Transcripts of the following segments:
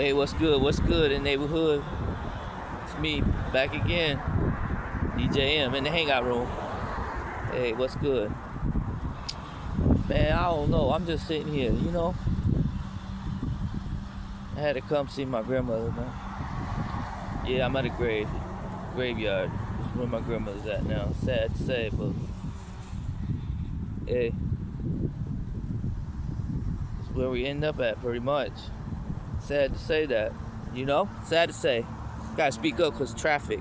Hey, what's good? What's good in the neighborhood? It's me back again, DJM in the hangout room. Hey, what's good? Man, I don't know. I'm just sitting here. I had to come see my grandmother, man. Yeah, I'm at a graveyard. That's where my grandmother's at now. Sad to say, but hey, it's where we end up at pretty much. Sad to say that. Sad to say. Gotta speak up because traffic.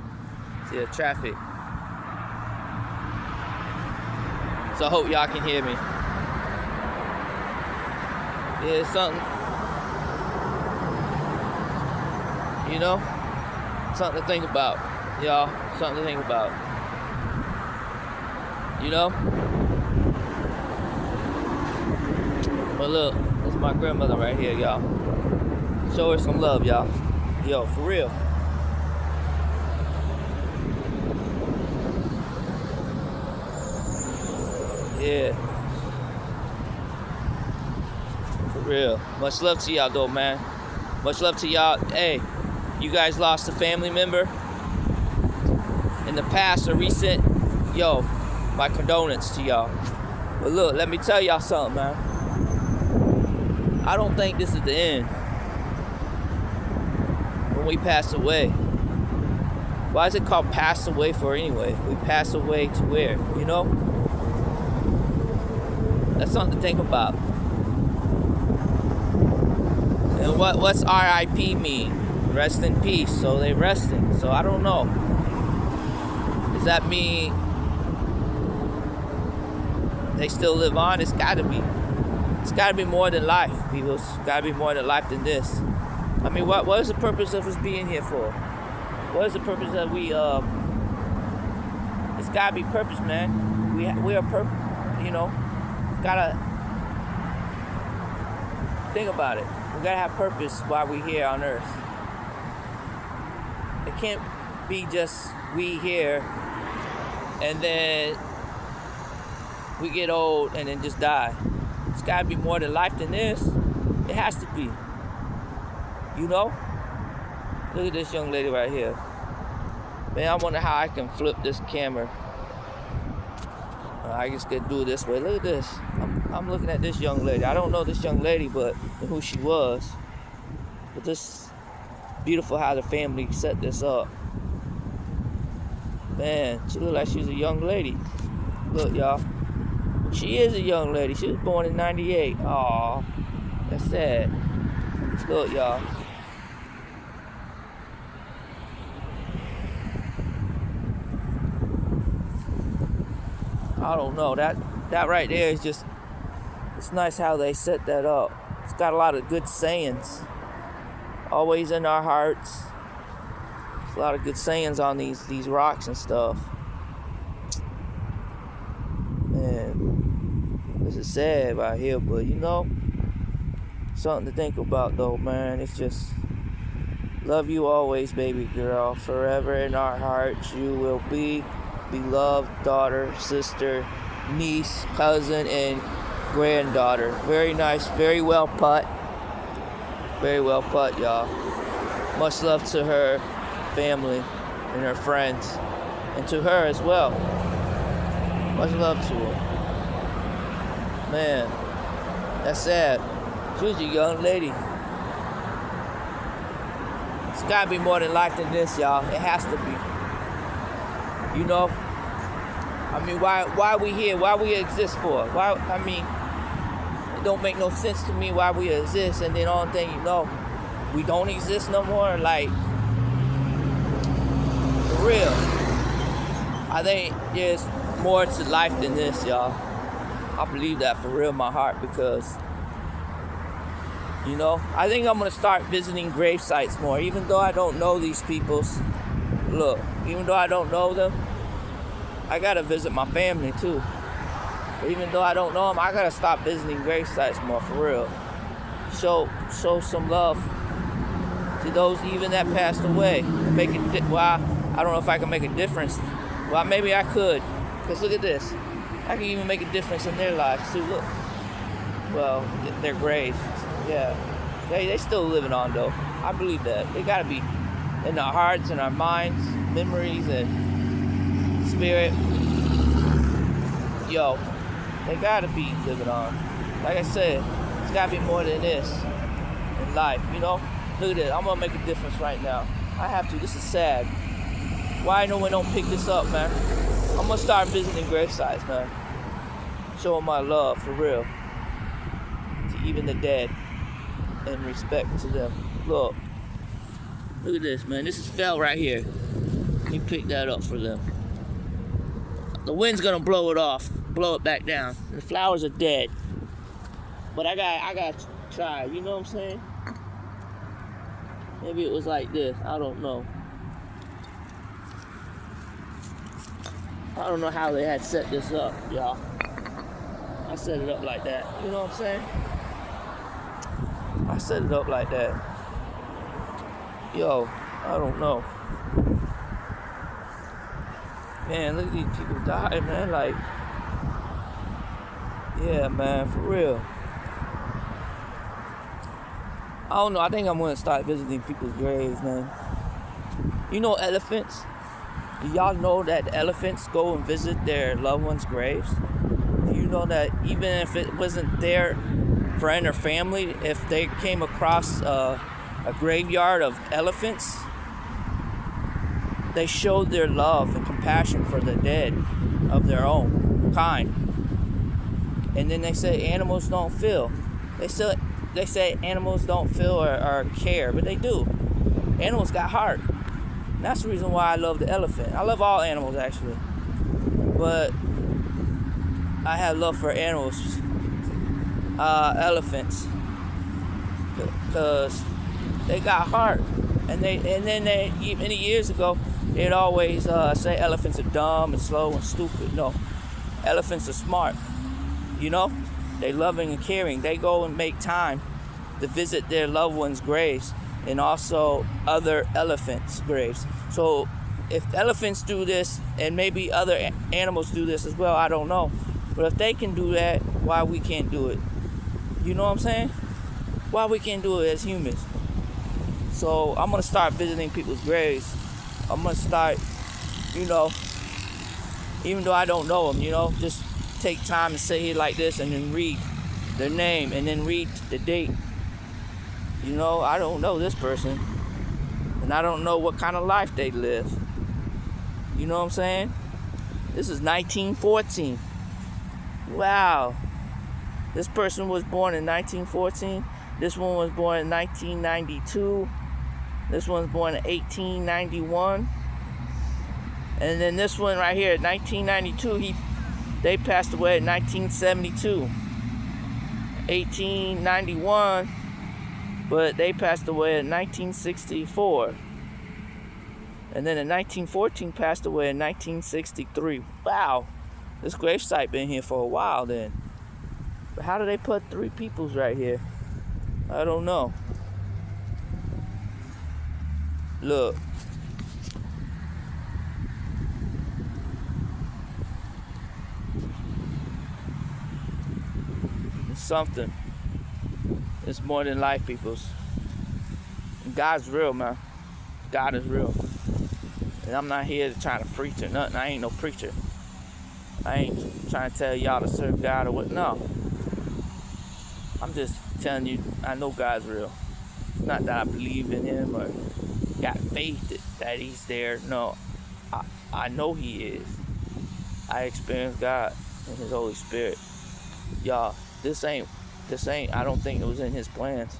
Yeah, traffic. So I hope y'all can hear me. Yeah, it's something. Something to think about. Y'all, something to think about. But look, this is my grandmother right here, y'all. Show her some love, y'all. Yo, for real. Yeah. For real. Much love to y'all, though, man. Much love to y'all. Hey, you guys lost a family member in the past or recent. Yo, my condolence to y'all. But look, let me tell y'all something, man. I don't think this is the end. When we pass away. Why is it called pass away for anyway? We pass away to where? That's something to think about. And what's RIP mean? Rest in peace. So they resting. So I don't know. Does that mean they still live on? It's gotta be. It's gotta be more than life, people. It's gotta be more than life than this. I mean, what is the purpose of us being here for? What is the purpose of we? It's gotta be purpose, man. We are purpose. Gotta think about it. We gotta have purpose while we're here on Earth. It can't be just we here and then we get old and then just die. It's gotta be more than life than this. It has to be. Look at this young lady right here. Man, I wonder how I can flip this camera. I just could do it this way. Look at this. I'm looking at this young lady. I don't know this young lady, but who she was. But this beautiful how the family set this up. Man, she look like she's a young lady. Look, y'all. She is a young lady. She was born in 98. Aw, that's sad. Look, y'all. I don't know. That right there is just, it's nice how they set that up. It's got a lot of good sayings. Always in our hearts. There's a lot of good sayings on these rocks and stuff. Man, this is sad right here, but something to think about though, man. It's just, love you always, baby girl. Forever in our hearts you will be. Beloved daughter, sister, niece, cousin, and granddaughter. Very nice, very well put. Very well put, y'all. Much love to her family and her friends, and to her as well. Much love to her. Man, that's sad. She was a young lady. It's gotta be more than life than this, y'all. It has to be. I mean, why are we here? Why we exist for? It don't make no sense to me why we exist, and then all the thing we don't exist no more. Like, for real. I think there's more to life than this, y'all. I believe that for real in my heart because, I think I'm gonna start visiting grave sites more, even though I don't know these peoples. Look, even though I don't know them, I gotta visit my family too. But even though I don't know them, I gotta stop visiting grave sites more, for real. Show some love to those even that passed away. I don't know if I can make a difference. Well, maybe I could. Because look at this. I can even make a difference in their lives too. Look. Well, their grave. Yeah. They still living on though. I believe that. They gotta be in our hearts and our minds, memories and spirit. Yo, they gotta be living on. Like I said, it's gotta be more than this in life, you know? Look at this. I'm gonna make a difference right now. I have to. This is sad. Why no one don't pick this up, man? I'm gonna start visiting gravesites, man. Showing my love, for real. To even the dead. And respect to them. Look at this, man. This is fell right here. Let me pick that up for them. The wind's gonna blow it off, blow it back down. The flowers are dead. But I got to try, you know what I'm saying? Maybe it was like this, I don't know. I don't know how they had set this up, y'all. I set it up like that, you know what I'm saying? I set it up like that. Yo, I don't know. Man, look at these people dying, man. Like, yeah, man, for real. I don't know. I think I'm gonna start visiting people's graves, man. You know elephants? Do y'all know that elephants go and visit their loved ones' graves? Do you know that even if it wasn't their friend or family, if they came across a graveyard of elephants, they showed their love and compassion for the dead of their own kind. And then they say animals don't feel. They say animals don't feel or care, but they do. Animals got heart. And that's the reason why I love the elephant. I love all animals actually, but I have love for animals, elephants, because they got heart. And then many years ago, they'd always say elephants are dumb and slow and stupid. No, elephants are smart. You know, they loving and caring. They go and make time to visit their loved ones' graves and also other elephants' graves. So if elephants do this, and maybe other animals do this as well, I don't know. But if they can do that, why we can't do it? You know what I'm saying? Why we can't do it as humans? So I'm gonna start visiting people's graves. I'm gonna start, you know, even though I don't know them, you know, just take time and sit here like this and then read their name and then read the date. You know, I don't know this person, and I don't know what kind of life they live. You know what I'm saying? This is 1914. Wow. This person was born in 1914. This one was born in 1992. This one's born in 1891. And then this one right here, 1992, they passed away in 1972. 1891, but they passed away in 1964. And then in 1914 passed away in 1963. Wow, this gravesite been here for a while then. But how do they put 3 peoples right here? I don't know. Look. It's something. It's more than life, peoples. God's real, man. God is real. And I'm not here to try to preach or nothing. I ain't no preacher. I ain't trying to tell y'all to serve God or what. No. I'm just telling you, I know God's real. It's not that I believe in him or got faith that he's there. No. I know he is. I experienced God and his Holy Spirit. Y'all, this ain't, I don't think it was in his plans.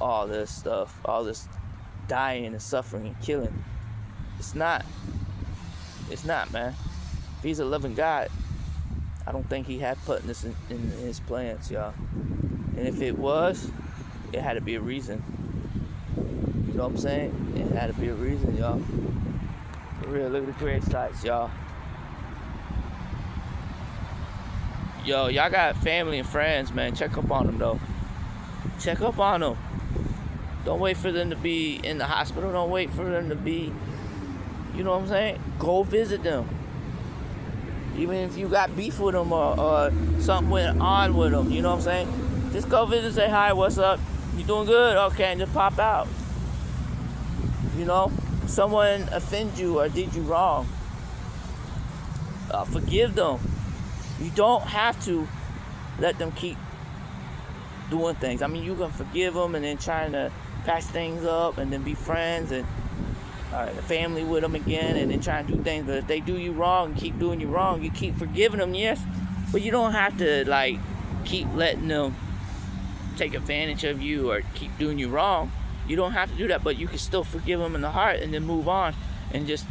All this stuff, all this dying and suffering and killing. It's not, man. If he's a loving God, I don't think he had put this in his plans, y'all. And if it was, it had to be a reason. You know what I'm saying? It had to be a reason, y'all. For real, look at the grave sites, y'all. Yo, y'all got family and friends, man. Check up on them, though. Check up on them. Don't wait for them to be in the hospital. Don't wait for them to be, you know what I'm saying? Go visit them. Even if you got beef with them or something went on with them, you know what I'm saying? Just go visit, say hi, what's up? You doing good? Okay, and just pop out. You know, someone offended you or did you wrong, forgive them. You don't have to let them keep doing things. I mean, you can forgive them and then trying to patch things up and then be friends and family with them again and then try and do things. But if they do you wrong and keep doing you wrong, you keep forgiving them, yes, but you don't have to like keep letting them take advantage of you or keep doing you wrong. You don't have to do that, but you can still forgive them in the heart and then move on and just,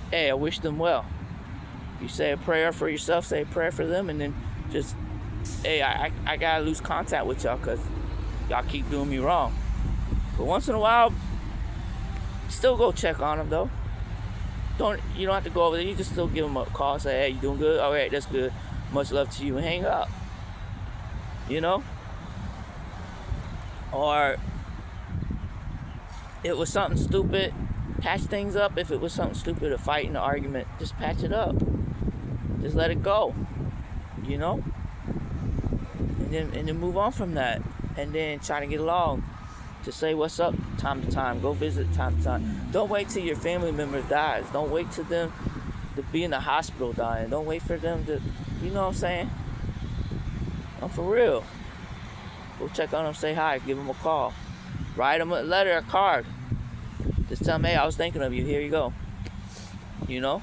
hey, I wish them well. If you say a prayer for yourself, say a prayer for them, and then just, hey, I gotta lose contact with y'all because y'all keep doing me wrong. But once in a while, still go check on them though. You don't have to go over there. You just still give them a call, say, hey, you doing good? All right, that's good. Much love to you, and hang up. You know? Or it was something stupid, patch things up. If it was something stupid, a fight, an argument, just patch it up. Just let it go. You know? And then move on from that. And then try to get along. Just say what's up time to time. Go visit time to time. Don't wait till your family member dies. Don't wait till them to be in the hospital dying. Don't wait for them to, you know what I'm saying? I'm for real. Go check on them, say hi, give them a call. Write them a letter, a card. Just tell them, hey, I was thinking of you. Here you go. You know?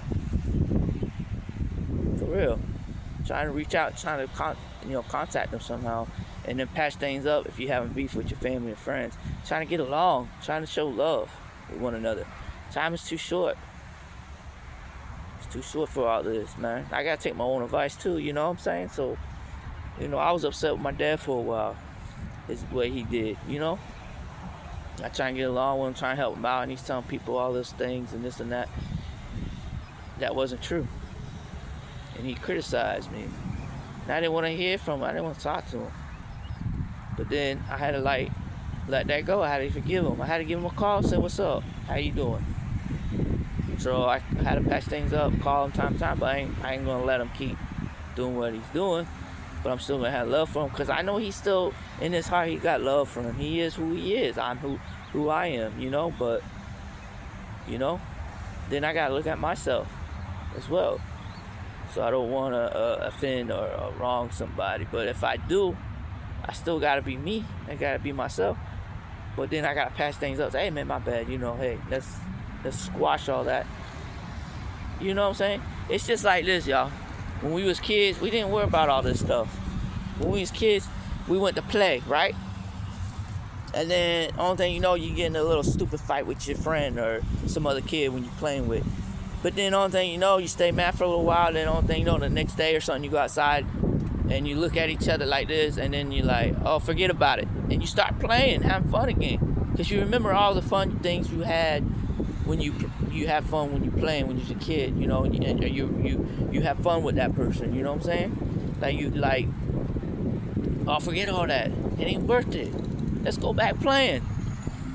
For real. Trying to reach out, trying to contact them somehow. And then patch things up if you having beef with your family and friends. Trying to get along. Trying to show love with one another. Time is too short. It's too short for all this, man. I gotta take my own advice too, you know what I'm saying? So, I was upset with my dad for a while. Is what he did, you know? I try and get along with him, trying to help him out, and he's telling people all these things and this and that. That wasn't true. And he criticized me. And I didn't want to hear from him. I didn't want to talk to him. But then I had to let that go. I had to forgive him. I had to give him a call, say what's up, how you doing? So I had to patch things up, call him time to time, but I ain't gonna let him keep doing what he's doing. But I'm still gonna have love for him because I know he's still in his heart. He got love for him. He is who he is. I'm who I am, But then I gotta look at myself as well. So I don't want to offend or wrong somebody. But if I do, I still gotta be me. I gotta be myself. But then I gotta patch things up. Say, hey man, my bad. Hey, let's squash all that. You know what I'm saying? It's just like this, y'all. When we was kids, we didn't worry about all this stuff. When we was kids, we went to play, right? And then, only thing you know, you get in a little stupid fight with your friend or some other kid when you're playing with. But then, only thing you know, you stay mad for a little while. Then, only thing you know, the next day or something, you go outside and you look at each other like this, and then you're like, oh, forget about it. And you start playing, having fun again. Because you remember all the fun things you had when you have fun when you're playing when you're a kid, and you have fun with that person, you know what I'm saying? Oh, forget all that. It ain't worth it. Let's go back playing.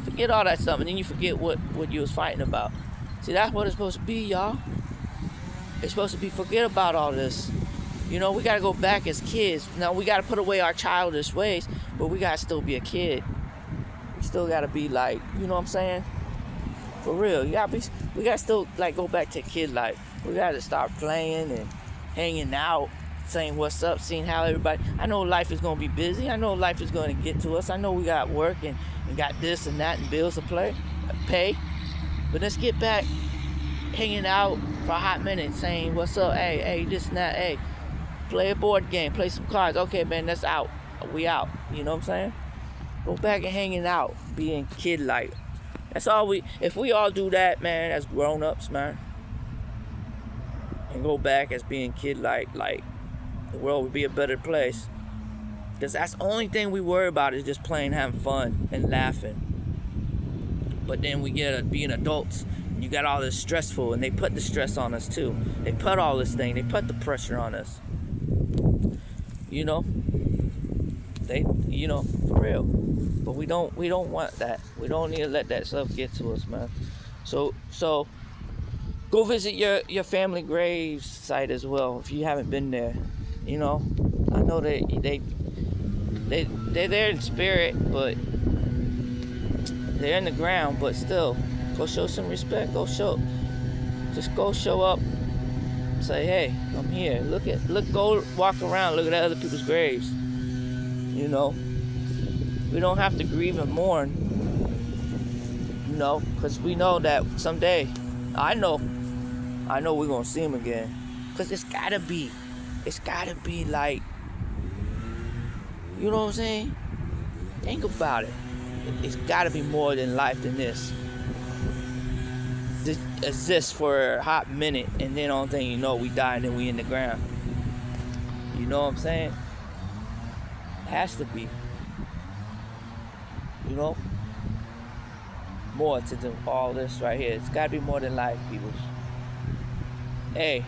Forget all that stuff, and then you forget what you was fighting about. See, that's what it's supposed to be, y'all. It's supposed to be forget about all this. We gotta go back as kids. Now we gotta put away our childish ways, but we gotta still be a kid. We still gotta be like, you know what I'm saying? For real, we gotta still go back to kid life. We gotta start playing and hanging out, saying what's up, seeing how everybody. I know life is gonna be busy. I know life is gonna get to us. I know we got work and got this and that and bills to pay. But let's get back hanging out for a hot minute, saying what's up, hey, this and that, hey, play a board game, play some cards. Okay, man, that's out. We out. You know what I'm saying? Go back and hanging out, being kid-like. That's all if we all do that, man, as grown-ups, man, and go back as being kid-like, the world would be a better place. Because that's the only thing we worry about is just playing, having fun, and laughing. But then we get being adults, and you got all this stressful, and they put the stress on us too. They put all this thing, they put the pressure on us. For real. But we don't want that. We don't need to let that stuff get to us, man. So go visit your family grave site as well if you haven't been there. I know they're there in spirit, but They're in the ground, but still, go show some respect. Just go show up. Say, hey, I'm here. Go walk around, look at other people's graves. You know, we don't have to grieve and mourn. You know, because we know that someday, I know we're gonna see him again. Because it's gotta be like, you know what I'm saying? Think about it. It's gotta be more than life than this. This exists for a hot minute, and then only thing you know, we die and then we in the ground. You know what I'm saying? It has to be. You know? More to do all this right here. It's gotta be more than life, people. Hey,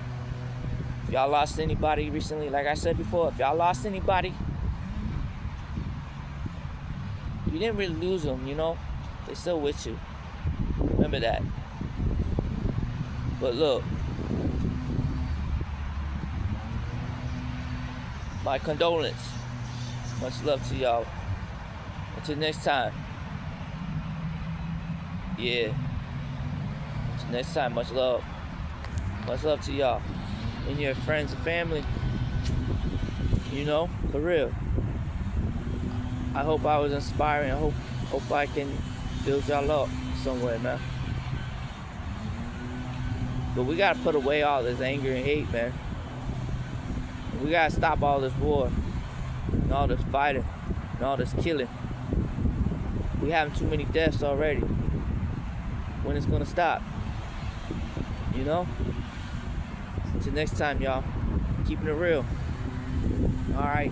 if y'all lost anybody recently, like I said before, if y'all lost anybody, you didn't really lose them, you know? They're still with you. Remember that. But look, my condolence. Much love to y'all. Until next time. Yeah. Until next time, much love. Much love to y'all. And your friends and family. You know, for real. I hope I was inspiring. I hope I can build y'all up somewhere, man. But we gotta put away all this anger and hate, man. We gotta stop all this war and all this fighting and all this killing. We having too many deaths already. When it's gonna stop? You know? Until next time, y'all. Keeping it real. Alright.